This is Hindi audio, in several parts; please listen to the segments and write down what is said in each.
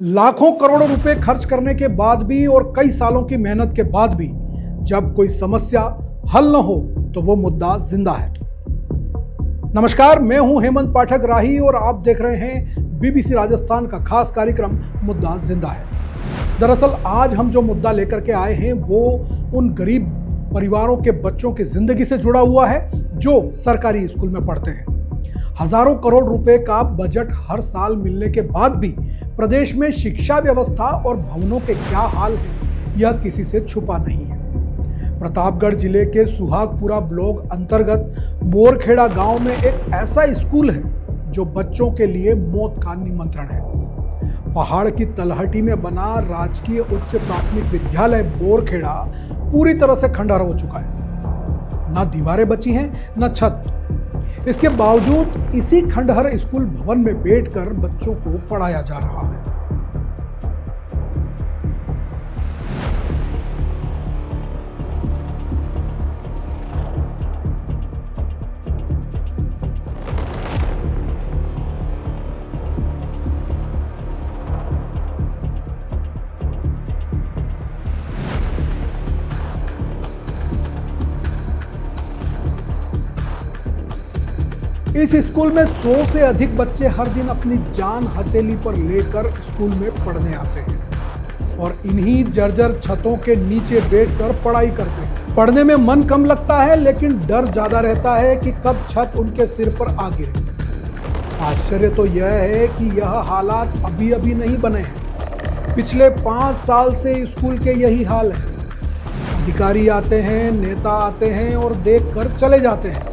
लाखों करोड़ों रुपए खर्च करने के बाद भी और कई सालों की मेहनत के बाद भी जब कोई समस्या हल न हो तो वो मुद्दा जिंदा है। नमस्कार, मैं हूं हेमंत पाठक राही और आप देख रहे हैं बीबीसी राजस्थान का खास कार्यक्रम मुद्दा जिंदा है। दरअसल आज हम जो मुद्दा लेकर के आए हैं वो उन गरीब परिवारों के बच्चों की जिंदगी से जुड़ा हुआ है जो सरकारी स्कूल में पढ़ते हैं। हजारों करोड़ रुपए का बजट हर साल मिलने के बाद भी प्रदेश में शिक्षा व्यवस्था और भवनों के क्या हाल है यह किसी से छुपा नहीं है। प्रतापगढ़ जिले के सुहागपुरा ब्लॉक अंतर्गत बोरखेड़ा गांव में एक ऐसा स्कूल है जो बच्चों के लिए मौत का निमंत्रण है। पहाड़ की तलहटी में बना राजकीय उच्च प्राथमिक विद्यालय बोरखेड़ा पूरी तरह से खंडहर हो चुका है। ना दीवारें बची हैं, न छत। इसके बावजूद इसी खंडहर स्कूल भवन में बैठकर बच्चों को पढ़ाया जा रहा है। इस स्कूल में 100 से अधिक बच्चे हर दिन अपनी जान हथेली पर लेकर स्कूल में पढ़ने आते हैं और इन्हीं जर्जर छतों के नीचे बैठकर पढ़ाई करते हैं। पढ़ने में मन कम लगता है लेकिन डर ज्यादा रहता है कि कब छत उनके सिर पर आ गिरे। आश्चर्य तो यह है कि यह हालात अभी अभी नहीं बने हैं। पिछले 5 साल से स्कूल के यही हाल है। अधिकारी आते हैं, नेता आते हैं और देखकर चले जाते हैं,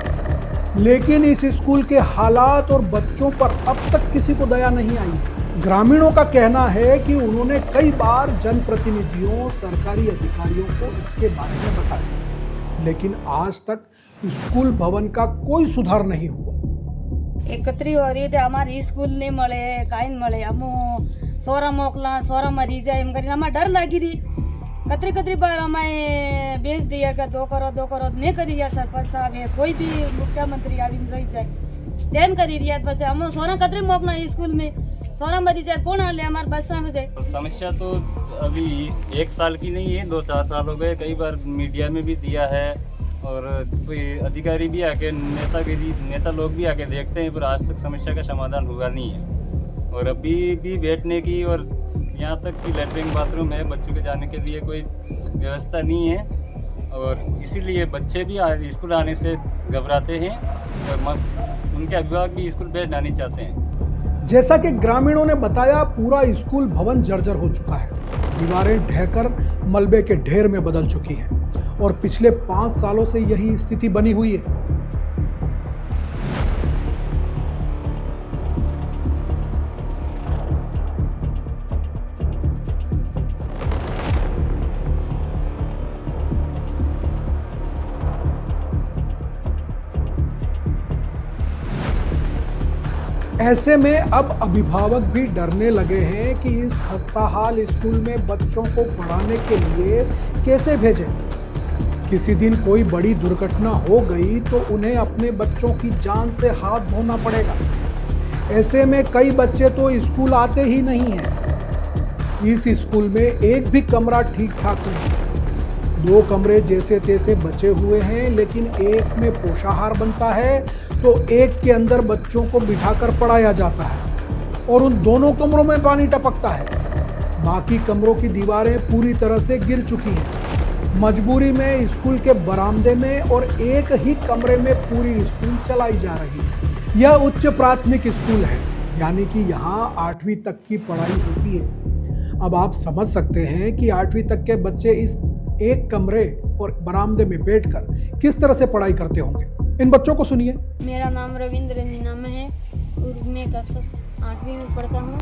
लेकिन इस स्कूल के हालात और बच्चों पर अब तक किसी को दया नहीं आई है। ग्रामीणों का कहना है कि उन्होंने कई बार जनप्रतिनिधियों, सरकारी अधिकारियों को इसके बारे में बताया, लेकिन आज तक स्कूल भवन का कोई सुधार नहीं हुआ। एकत्री हो रही थे हमारे स्कूल नहीं मळे काई मळे हम सोरा मोकला सोरा मरी जाए एम करीने हमारे डर लगी थी। कतरी बार हमें बेच दिया कि 2 करोड़ नहीं करी रिया सरपंच साहब है, कोई भी मुख्यमंत्री आविन रही जाए देन करी रिया बस हम सोरा कतरी मोकला स्कूल में सोरा मरी जाए कौन हाले हमारे बस में जाए। समस्या तो अभी 1 साल की नहीं है, 2-4 साल हो गए। कई बार मीडिया में भी दिया है और कोई अधिकारी भी आके नेता लोग भी आके देखते हैं, पर आज तक समस्या का समाधान हुआ नहीं है। और अभी भी बैठने की और यहाँ तक कि लैट्रिन बाथरूम है, बच्चों के जाने के लिए कोई व्यवस्था नहीं है और इसीलिए बच्चे भी स्कूल आने से घबराते हैं और उनके अभिभावक भी स्कूल भेजना नहीं चाहते हैं। जैसा कि ग्रामीणों ने बताया, पूरा स्कूल भवन जर्जर हो चुका है। दीवारें ढहकर मलबे के ढेर में बदल चुकी हैं और पिछले 5 सालों से यही स्थिति बनी हुई है। ऐसे में अब अभिभावक भी डरने लगे हैं कि इस खस्ताहाल स्कूल में बच्चों को पढ़ाने के लिए कैसे भेजें। किसी दिन कोई बड़ी दुर्घटना हो गई तो उन्हें अपने बच्चों की जान से हाथ धोना पड़ेगा। ऐसे में कई बच्चे तो स्कूल आते ही नहीं हैं। इस स्कूल में एक भी कमरा ठीक ठाक नहीं। 2 कमरे जैसे तैसे बचे हुए हैं, लेकिन एक में पोषाहार बनता है तो एक के अंदर बच्चों को बिठाकर पढ़ाया जाता है और उन दोनों कमरों में पानी टपकता है। बाकी कमरों की दीवारें पूरी तरह से गिर चुकी हैं। मजबूरी में स्कूल के बरामदे में और एक ही कमरे में पूरी स्कूल चलाई जा रही है। यह उच्च प्राथमिक स्कूल है, यानी कि यहाँ 8वीं तक की पढ़ाई होती है। अब आप समझ सकते हैं कि 8वीं तक के बच्चे इस एक कमरे और बरामदे में बैठकर किस तरह से पढ़ाई करते होंगे। इन बच्चों को सुनिए। मेरा नाम रविंद्र नीनाम है और मैं कक्षा 8वीं में पढ़ता हूँ।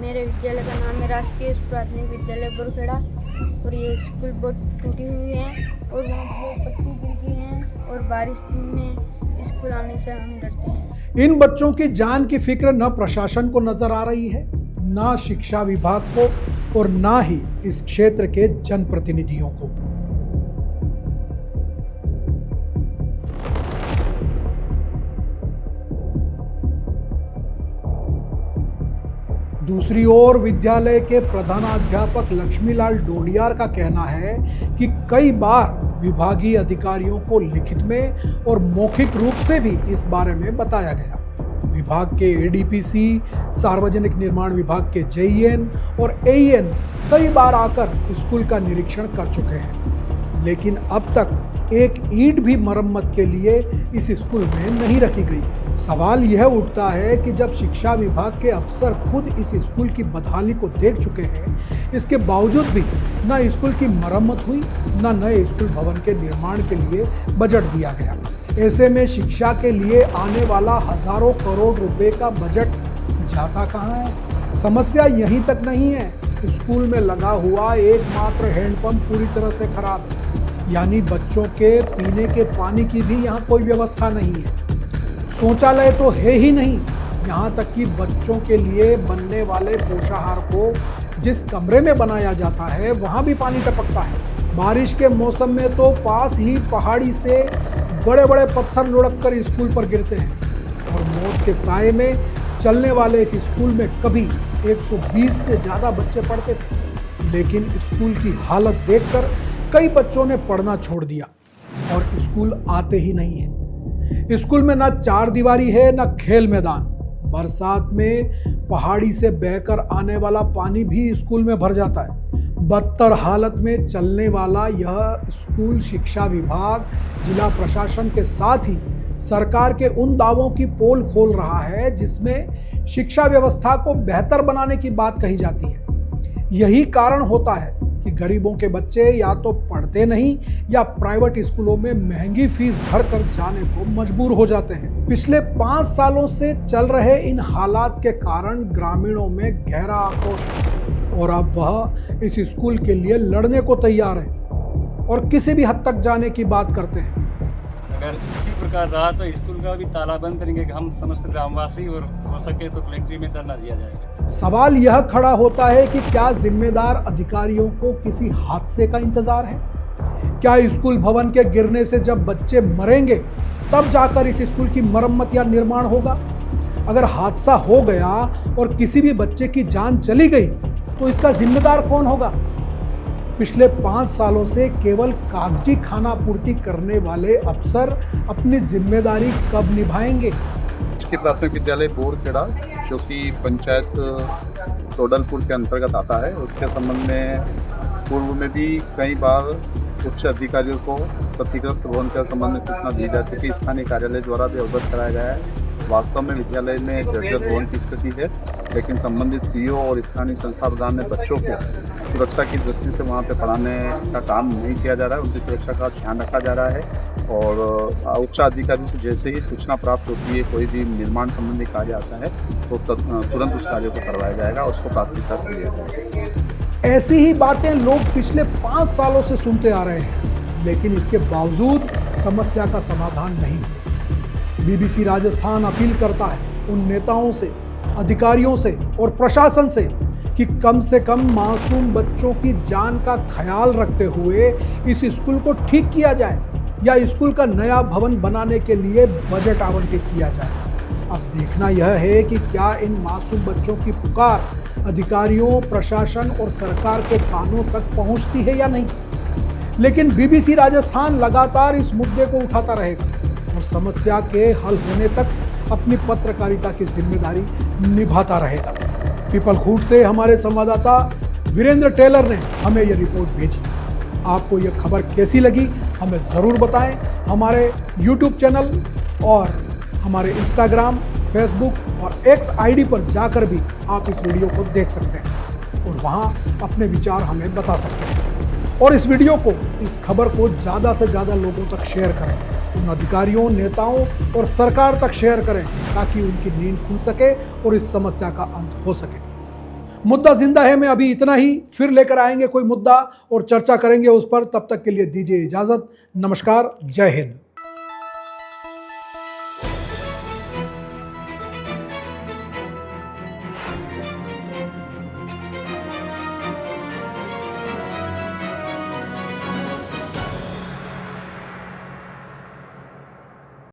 मेरे विद्यालय का नाम है राजकीय प्राथमिक विद्यालय बोरखेड़ा और ये स्कूल बहुत टूटी हुई है और वहाँ बहुत पट्टी गिर गई है और बारिश में स्कूल आने से हम डरते हैं। इन बच्चों की जान की फिक्र न प्रशासन को नजर आ रही है, ना शिक्षा विभाग को और ना ही इस क्षेत्र के जनप्रतिनिधियों को। दूसरी ओर विद्यालय के प्रधानाध्यापक लक्ष्मीलाल डोडियार का कहना है कि कई बार विभागीय अधिकारियों को लिखित में और मौखिक रूप से भी इस बारे में बताया गया। विभाग के एडीपीसी, सार्वजनिक निर्माण विभाग के जेईएन और एईएन कई बार आकर स्कूल का निरीक्षण कर चुके हैं, लेकिन अब तक एक ईंट भी मरम्मत के लिए इस स्कूल में नहीं रखी गई। सवाल यह उठता है कि जब शिक्षा विभाग के अफसर खुद इस स्कूल की बदहाली को देख चुके हैं, इसके बावजूद भी न स्कूल की मरम्मत हुई, न नए स्कूल भवन के निर्माण के लिए बजट दिया गया। ऐसे में शिक्षा के लिए आने वाला हजारों करोड़ रुपए का बजट जाता कहाँ है? समस्या यहीं तक नहीं है, स्कूल में लगा हुआ एकमात्र हैंडपंप पूरी तरह से खराब है, यानी बच्चों के पीने के पानी की भी यहाँ कोई व्यवस्था नहीं है। शौचालय तो है ही नहीं, यहाँ तक कि बच्चों के लिए बनने वाले पोषाहार को जिस कमरे में बनाया जाता है वहाँ भी पानी टपकता है। बारिश के मौसम में तो पास ही पहाड़ी से बड़े बड़े पत्थर लुढ़क कर स्कूल पर गिरते हैं और मौत के साए में चलने वाले इस स्कूल में कभी 120 से ज़्यादा बच्चे पढ़ते थे, लेकिन स्कूल की हालत देखकर कई बच्चों ने पढ़ना छोड़ दिया और स्कूल आते ही नहीं है। स्कूल में ना चार दीवारी है, ना खेल मैदान। बरसात में पहाड़ी से बहकर आने वाला पानी भी स्कूल में भर जाता है। बदतर हालत में चलने वाला यह स्कूल शिक्षा विभाग, जिला प्रशासन के साथ ही सरकार के उन दावों की पोल खोल रहा है जिसमें शिक्षा व्यवस्था को बेहतर बनाने की बात कही जाती है। यही कारण होता है कि गरीबों के बच्चे या तो पढ़ते नहीं या प्राइवेट स्कूलों में महंगी फीस भरकर जाने को मजबूर हो जाते हैं। पिछले 5 सालों से चल रहे इन हालात के कारण ग्रामीणों में गहरा आक्रोश है और अब वह इस स्कूल के लिए लड़ने को तैयार है और किसी भी हद तक जाने की बात करते हैं। अगर इसी प्रकार रहा तो स्कूल का भी ताला बंद करेंगे कि हम समस्त ग्रामवासी, और हो सके तो कलेक्ट्री में धरना दिया जाएगा। सवाल यह खड़ा होता है कि क्या जिम्मेदार अधिकारियों को किसी हादसे का इंतजार है? क्या स्कूल भवन के गिरने से जब बच्चे मरेंगे तब जाकर इस स्कूल की मरम्मत या निर्माण होगा? अगर हादसा हो गया और किसी भी बच्चे की जान चली गई तो इसका जिम्मेदार कौन होगा? पिछले 5 सालों से केवल कागजी खाना पूर्ति करने वाले अफसर अपनी जिम्मेदारी कब निभाएंगे? राजकीय प्राथमिक विद्यालय बोरखेड़ा, जो कि पंचायत टोडलपुर के अंतर्गत आता है, उसके संबंध में पूर्व में भी कई बार उच्च अधिकारियों को क्षतिग्रस्त भवन के संबंध में सूचना दी जा चुकी, स्थानीय कार्यालय द्वारा भी अवगत कराया गया है। वास्तव में विद्यालय में जर्जर भवन की स्थिति है, लेकिन संबंधित पीओ और स्थानीय संस्था प्रधान ने बच्चों को सुरक्षा की दृष्टि से वहाँ पे पढ़ाने का काम नहीं किया जा रहा है, उनकी सुरक्षा का ध्यान रखा जा रहा है। और उच्च अधिकारी से जैसे ही सूचना प्राप्त होती है, कोई भी निर्माण संबंधी कार्य आता है तो तुरंत उस कार्य को करवाया जाएगा, उसको प्राथमिकता से लिया जाएगा। ऐसी ही बातें लोग पिछले 5 सालों से सुनते आ रहे हैं, लेकिन इसके बावजूद समस्या का समाधान नहीं हुआ। बीबीसी राजस्थान अपील करता है उन नेताओं से, अधिकारियों से और प्रशासन से कि कम से कम मासूम बच्चों की जान का ख्याल रखते हुए इस स्कूल को ठीक किया जाए या स्कूल का नया भवन बनाने के लिए बजट आवंटित किया जाए। अब देखना यह है कि क्या इन मासूम बच्चों की पुकार अधिकारियों, प्रशासन और सरकार के कानों तक पहुंचती है या नहीं। लेकिन बीबीसी राजस्थान लगातार इस मुद्दे को उठाता रहेगा और समस्या के हल होने तक अपनी पत्रकारिता की जिम्मेदारी निभाता रहेगा। पीपलखूट से हमारे संवाददाता वीरेंद्र टेलर ने हमें यह रिपोर्ट भेजी। आपको यह खबर कैसी लगी हमें ज़रूर बताएं। हमारे YouTube चैनल और हमारे Instagram, Facebook और X आईडी पर जाकर भी आप इस वीडियो को देख सकते हैं और वहां अपने विचार हमें बता सकते हैं। और इस वीडियो को, इस खबर को ज़्यादा से ज़्यादा लोगों तक शेयर करें, उन अधिकारियों, नेताओं और सरकार तक शेयर करें ताकि उनकी नींद खुल सके और इस समस्या का अंत हो सके। मुद्दा जिंदा है में अभी इतना ही, फिर लेकर आएंगे कोई मुद्दा और चर्चा करेंगे उस पर। तब तक के लिए दीजिए इजाज़त। नमस्कार, जय हिंद।